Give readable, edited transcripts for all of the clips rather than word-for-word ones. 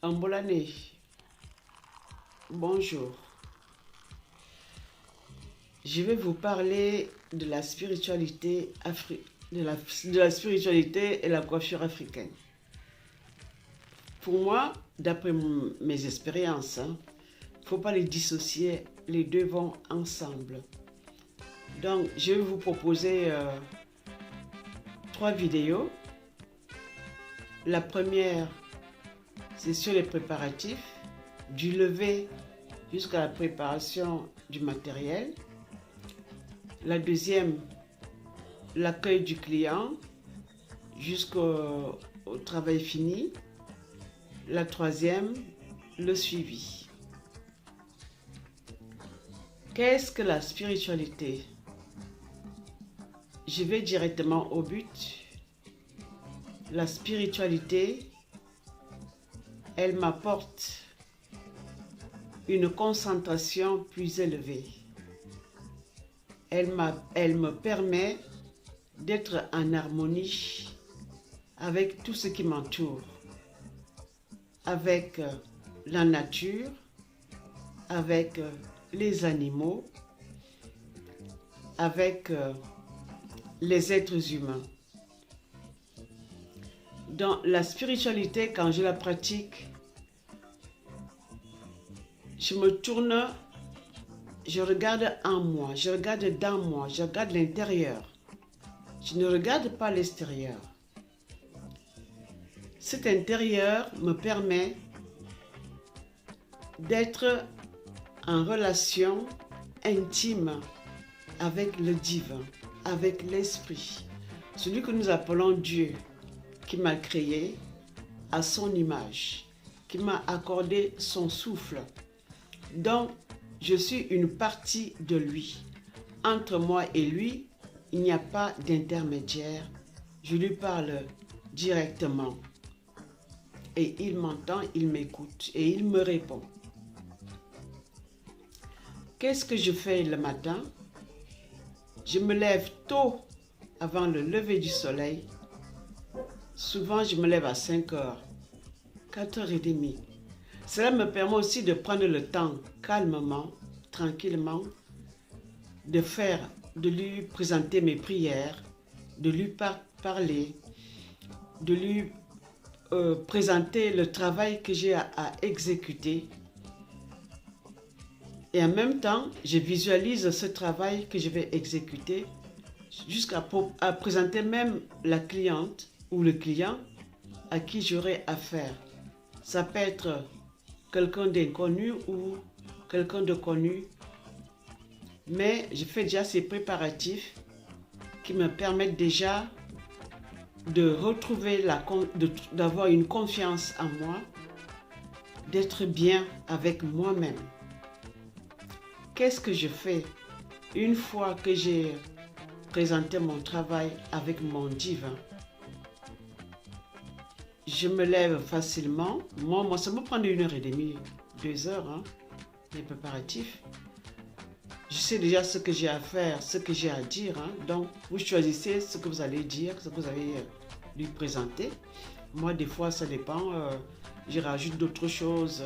Ambolane, bonjour. Je vais vous parler de la spiritualité de la spiritualité et la coiffure africaine. Pour moi, d'après mes expériences, il ne faut pas les dissocier, les deux vont ensemble. Donc, je vais vous proposer 3 vidéos. La première, c'est sur les préparatifs, du lever jusqu'à la préparation du matériel. La deuxième, l'accueil du client jusqu'au travail fini. La troisième, le suivi. Qu'est-ce que la spiritualité? Je vais directement au but. La spiritualité, elle m'apporte une concentration plus élevée. Elle me permet d'être en harmonie avec tout ce qui m'entoure, avec la nature, avec les animaux, avec les êtres humains. Dans la spiritualité, quand je la pratique, je me tourne, je regarde en moi, je regarde dans moi, je regarde l'intérieur. Je ne regarde pas l'extérieur. Cet intérieur me permet d'être en relation intime avec le divin, avec l'esprit, celui que nous appelons Dieu, qui m'a créé à son image, qui m'a accordé son souffle. Donc, je suis une partie de lui. Entre moi et lui, il n'y a pas d'intermédiaire. Je lui parle directement. Et il m'entend, il m'écoute et il me répond. Qu'est-ce que je fais le matin? Je me lève tôt avant le lever du soleil. Souvent, je me lève à 5 heures, 4h30. Cela me permet aussi de prendre le temps calmement, tranquillement, de lui présenter mes prières, de lui parler, de lui présenter le travail que j'ai à exécuter. Et en même temps, je visualise ce travail que je vais exécuter jusqu'à présenter même la cliente ou le client à qui j'aurai affaire. Ça peut être quelqu'un d'inconnu ou quelqu'un de connu, mais je fais déjà ces préparatifs qui me permettent déjà de retrouver d'avoir une confiance en moi, d'être bien avec moi-même. Qu'est-ce que je fais une fois que j'ai présenté mon travail avec mon divin? Je me lève facilement. Moi, ça me prend 1h30, 2 heures, les préparatifs. Je sais déjà ce que j'ai à faire, ce que j'ai à dire. Donc, vous choisissez ce que vous allez dire, ce que vous allez lui présenter. Moi, des fois, ça dépend. Je rajoute d'autres choses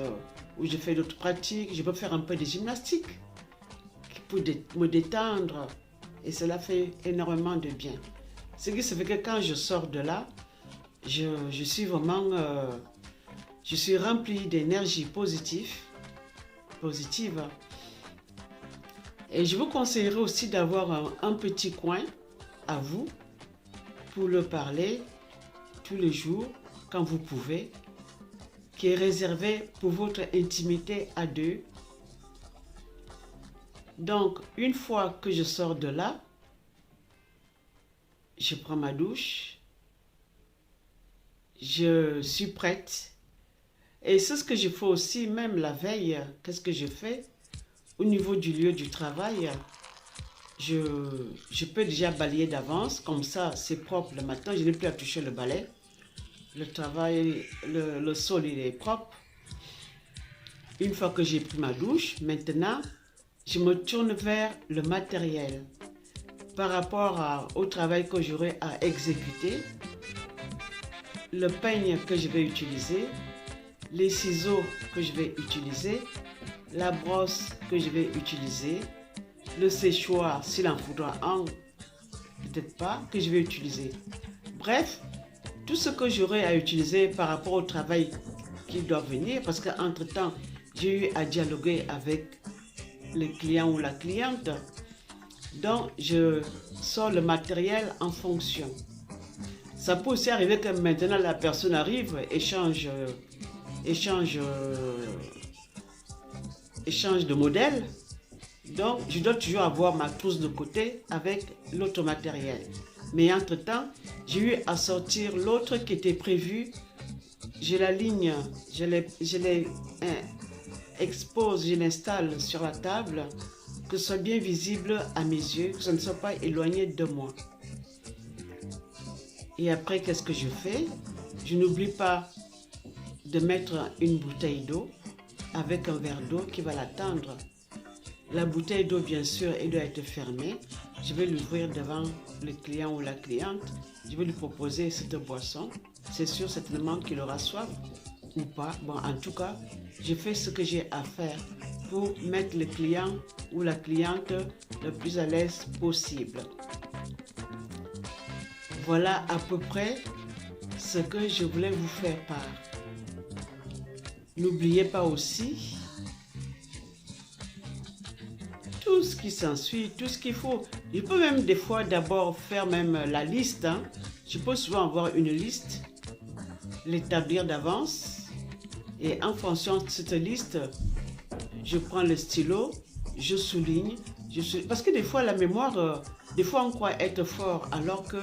ou je fais d'autres pratiques. Je peux faire un peu de gymnastique pour me détendre. Et cela fait énormément de bien. Ce qui fait que quand je sors de là, je suis vraiment, je suis remplie d'énergie positive. Et je vous conseillerais aussi d'avoir un petit coin à vous pour le parler tous les jours, quand vous pouvez, qui est réservé pour votre intimité à deux. Donc, une fois que je sors de là, je prends ma douche, je suis prête. Et c'est ce que je fais aussi, même la veille. Qu'est-ce que je fais? Au niveau du lieu du travail, je peux déjà balayer d'avance. Comme ça, c'est propre le matin. Je n'ai plus à toucher le balai. Le travail, le sol, il est propre. Une fois que j'ai pris ma douche, maintenant, je me tourne vers le matériel. Par rapport au travail que j'aurai à exécuter, le peigne que je vais utiliser, les ciseaux que je vais utiliser, la brosse que je vais utiliser, le séchoir s'il en faudra un, peut-être pas, que je vais utiliser. Bref, tout ce que j'aurai à utiliser par rapport au travail qui doit venir, parce qu'entre-temps, j'ai eu à dialoguer avec le client ou la cliente. Donc, je sors le matériel en fonction. Ça peut aussi arriver que maintenant la personne arrive, échange de modèle. Donc, je dois toujours avoir ma trousse de côté avec l'autre matériel. Mais entre-temps, j'ai eu à sortir l'autre qui était prévu. Je l'aligne, je l'expose, je l'installe sur la table, que ce soit bien visible à mes yeux, que ça ne soit pas éloigné de moi. Et après, qu'est-ce que je fais? Je n'oublie pas de mettre une bouteille d'eau avec un verre d'eau qui va l'attendre. La bouteille d'eau, bien sûr, elle doit être fermée. Je vais l'ouvrir devant le client ou la cliente. Je vais lui proposer cette boisson. C'est sûr certainement qu'il aura soif ou pas. Bon, en tout cas, je fais ce que j'ai à faire pour mettre le client ou la cliente le plus à l'aise possible. Voilà à peu près ce que je voulais vous faire part. N'oubliez pas aussi tout ce qui s'ensuit, tout ce qu'il faut. Je peux même des fois d'abord faire même la liste. Je peux souvent avoir une liste, l'établir d'avance. Et en fonction de cette liste, je prends le stylo, je souligne. Parce que des fois, la mémoire, des fois on croit être fort, alors que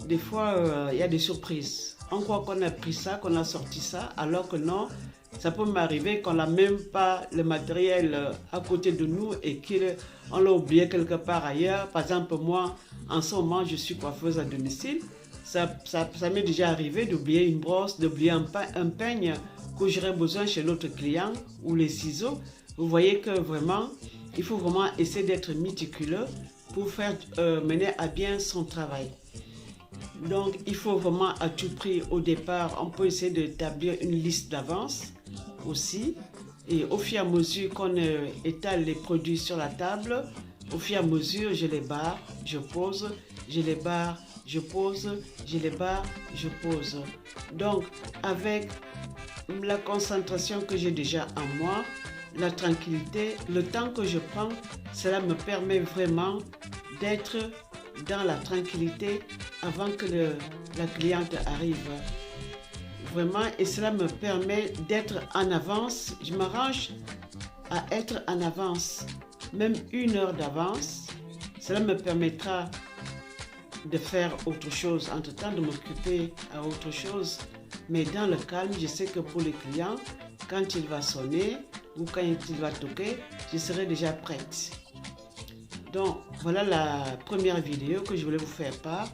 des fois, il y a des surprises. On croit qu'on a pris ça, qu'on a sorti ça, alors que non, ça peut m'arriver qu'on n'a même pas le matériel à côté de nous et qu'on l'a oublié quelque part ailleurs. Par exemple, moi, en ce moment, je suis coiffeuse à domicile. Ça m'est déjà arrivé d'oublier une brosse, d'oublier un peigne que j'aurais besoin chez l'autre client ou les ciseaux. Vous voyez que vraiment, il faut vraiment essayer d'être méticuleux pour faire mener à bien son travail. Donc, il faut vraiment à tout prix, au départ, on peut essayer d'établir une liste d'avance aussi. Et au fur et à mesure qu'on étale les produits sur la table, au fur et à mesure, je les barre, je pose, je les barre, je pose, je les barre, je pose. Donc, avec la concentration que j'ai déjà en moi, la tranquillité, le temps que je prends, cela me permet vraiment d'être dans la tranquillité avant que la cliente arrive. Vraiment, et cela me permet d'être en avance. Je m'arrange à être en avance, même 1 heure d'avance. Cela me permettra de faire autre chose, entre-temps de m'occuper à autre chose. Mais dans le calme, je sais que pour le client, quand il va sonner ou quand il va toquer, je serai déjà prête. Donc, voilà la première vidéo que je voulais vous faire part.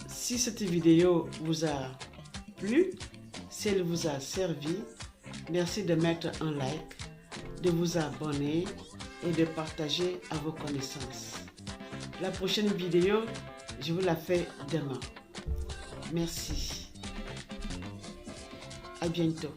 Si cette vidéo vous a plu, si elle vous a servi, merci de mettre un like, de vous abonner et de partager à vos connaissances. La prochaine vidéo, je vous la fais demain. Merci. À bientôt.